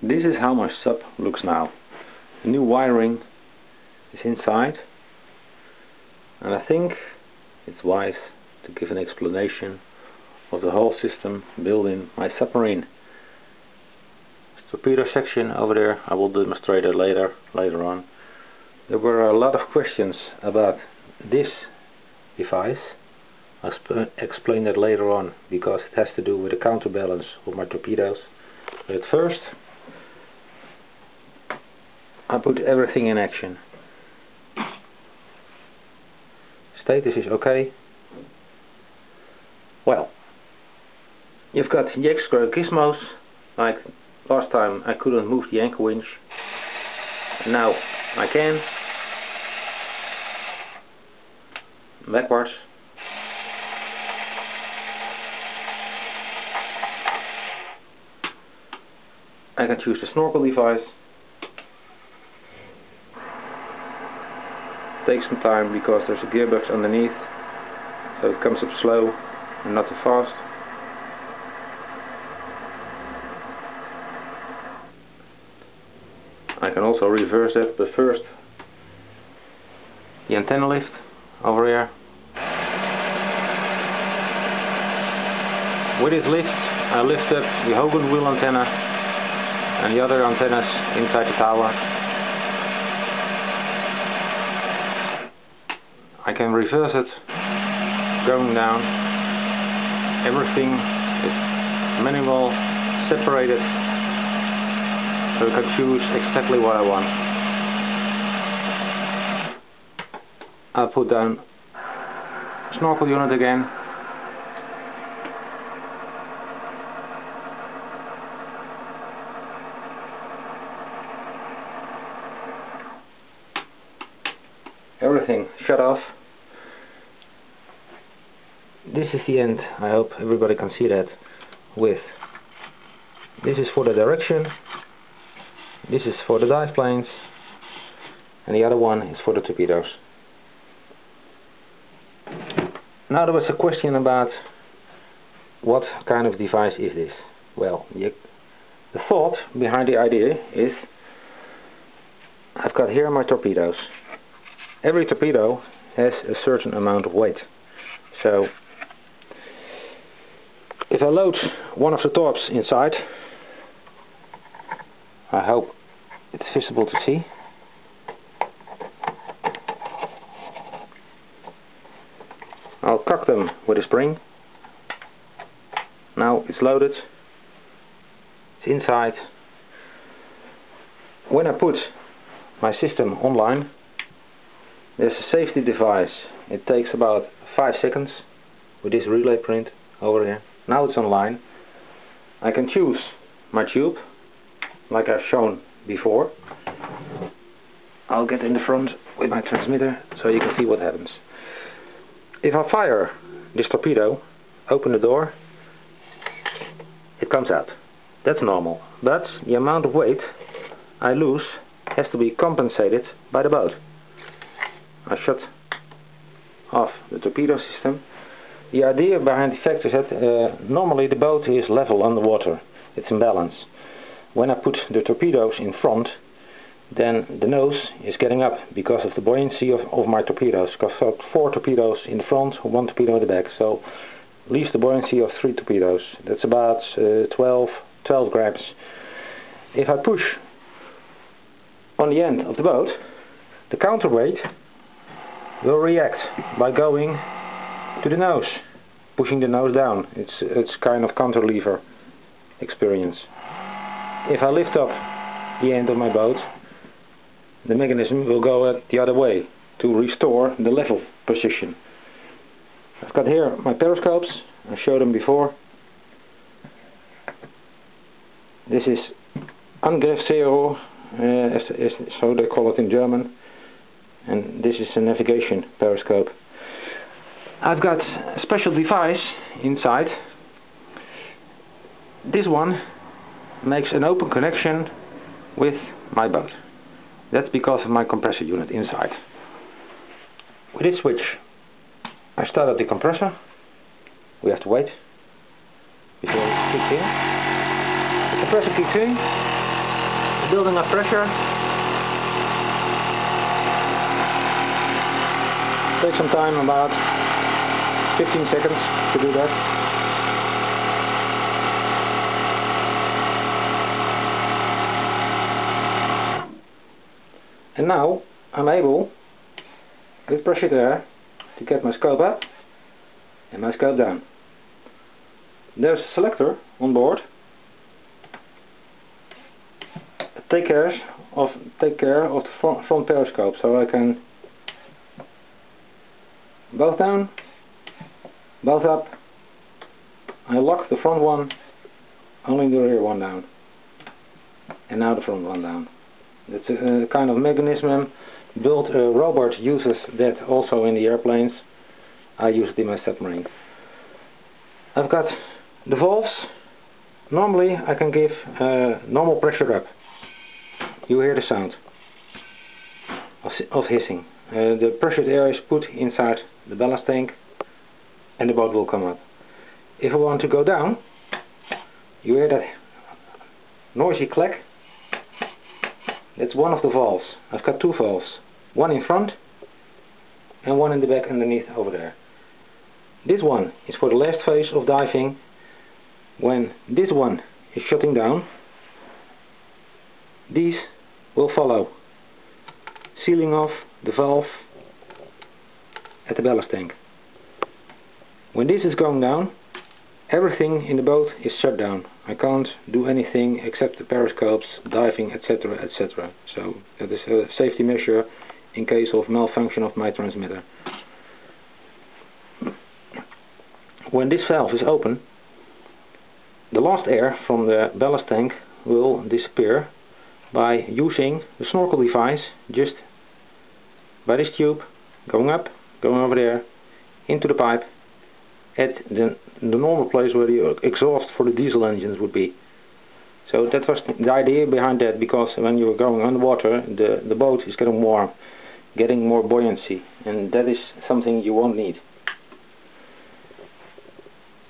This is how my sub looks now. The new wiring is inside, and I think it's wise to give an explanation of the whole system built in my submarine. Torpedo section over there, I will demonstrate it later on. There were a lot of questions about this device. I'll explain that later on because it has to do with the counterbalance of my torpedoes. But at first I put everything in action. Status is okay. Well, you've got the extra gizmos, like last time I couldn't move the anchor winch, now I can. Backwards. I can choose the snorkel device. Takes some time because there's a gearbox underneath, so it comes up slow and not too fast. I can also reverse it, but first the antenna lift over here. With this lift I lift up the Hogan wheel antenna and the other antennas inside the tower. I can reverse it going down. Everything is manual separated, so I can choose exactly what I want. I'll put down snorkel unit again. Everything shut off. This is the end. I hope everybody can see that. With this is for the direction, this is for the dive planes, and the other one is for the torpedoes. Now there was a question about what kind of device is this. Well, the thought behind the idea is I've got here my torpedoes. Every torpedo has a certain amount of weight. So if I load one of the torps inside, I hope it's visible to see. I'll cock them with a spring. Now it's loaded. It's inside. When I put my system online, there's a safety device. It takes about 5 seconds with this relay print over here. Now it's online. I can choose my tube like I've shown before. I'll get in the front with my transmitter so you can see what happens. If I fire this torpedo, open the door, it comes out. That's normal. But the amount of weight I lose has to be compensated by the boat. I shut off the torpedo system. The idea behind the fact is that normally the boat is level underwater. It's in balance. When I put the torpedoes in front, then the nose is getting up because of the buoyancy of my torpedoes. I've got 4 torpedoes in the front, 1 torpedo in the back, so leaves the buoyancy of 3 torpedoes. That's about 12 grams. If I push on the end of the boat, the counterweight will react by going to the nose, pushing the nose down. It's kind of counter lever experience. If I lift up the end of my boat, the mechanism will go the other way to restore the level position. I've got here my periscopes. I showed them before. This is Angriff Zero, so they call it in German. And this is a navigation periscope. I've got a special device inside. This one makes an open connection with my boat. That's because of my compressor unit inside. With this switch I start up the compressor. We have to wait before it kicks in. The compressor kicks in. building up pressure. Take some time, about 15 seconds to do that. And now I'm able, with pressure there, to get my scope up and my scope down. There's a selector on board. Take care of the front periscope, so I can both down, both up. I lock the front one, only the rear one down, and now the front one down. It's a kind of mechanism built. Robert uses that also in the airplanes. I use it in my submarine. I've got the valves. Normally I can give normal pressure up. You hear the sound of hissing. The pressured air is put inside the ballast tank and the boat will come up. If I want to go down, you hear that noisy clack. That's one of the valves. I've got two valves. One in front and one in the back underneath over there. This one is for the last phase of diving. When this one is shutting down, these will follow, sealing off the valve at the ballast tank. When this is going down, everything in the boat is shut down. I can't do anything except the periscopes, diving, etc., etc. So that is a safety measure in case of malfunction of my transmitter. When this valve is open, the last air from the ballast tank will disappear by using the snorkel device, just by this tube, going up, going over there, into the pipe, at the normal place where the exhaust for the diesel engines would be. So that was the idea behind that, because when you are going underwater, the boat is getting warm, getting more buoyancy, and that is something you won't need.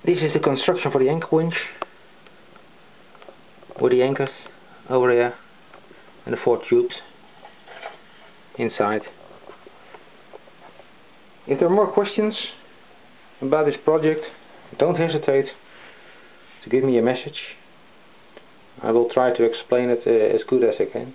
This is the construction for the anchor winch, with the anchors over here and the 4 tubes inside. If there are more questions about this project, don't hesitate to give me a message. I will try to explain it as good as I can.